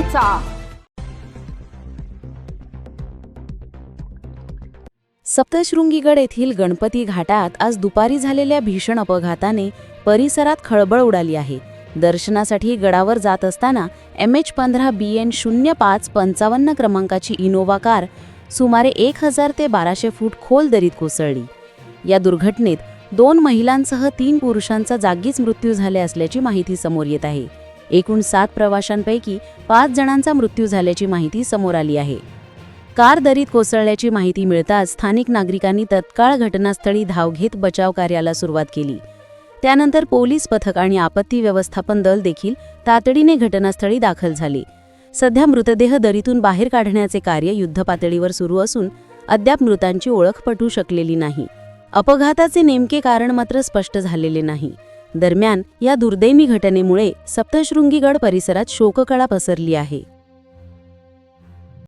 घडामोडींचा। सप्तशृंगीगड येथील गणपती घाटात आज दुपारी झालेल्या भीषण अपघाताने परिसरात खळबळ उडाली आहे। दर्शनासाठी गडावर जात असताना MH15 BN 0555 क्रमांकाची इनोव्हा कार सुमारे 1000 ते 1200 फूट खोल दरीत कोसळली। या दुर्घटनेत 2 महिलांसह 3 पुरुषांचा जागीच मृत्यू झाले असल्याची माहिती समोर येत आहे। एकूण 7 प्रवाशांपैकी 5 जणांचा मृत्यू झाल्याची माहिती समोर आली आहे। कार दरीत कोसळल्याची माहिती मिळताच स्थानिक नागरिकांनी तत्काळ घटनास्थळी धाव घेत बचाव कार्याला सुरुवात केली। त्यानंतर पोलीस पथक आणि आपत्ती व्यवस्थापन दल देखील तातडीने घटनास्थळी दाखल झाले। सध्या मृतदेह दरीतून बाहेर काढण्याचे कार्य युद्धपातळीवर सुरू असून अद्याप मृतांची ओळख पटू शकलेली नाही। अपघाताचे नेमके कारण मात्र स्पष्ट झालेले नाही। दरम्यान या दुर्दैवी घटनेमुळे सप्तशृंगीगड परिसरात शोककळा पसरली आहे।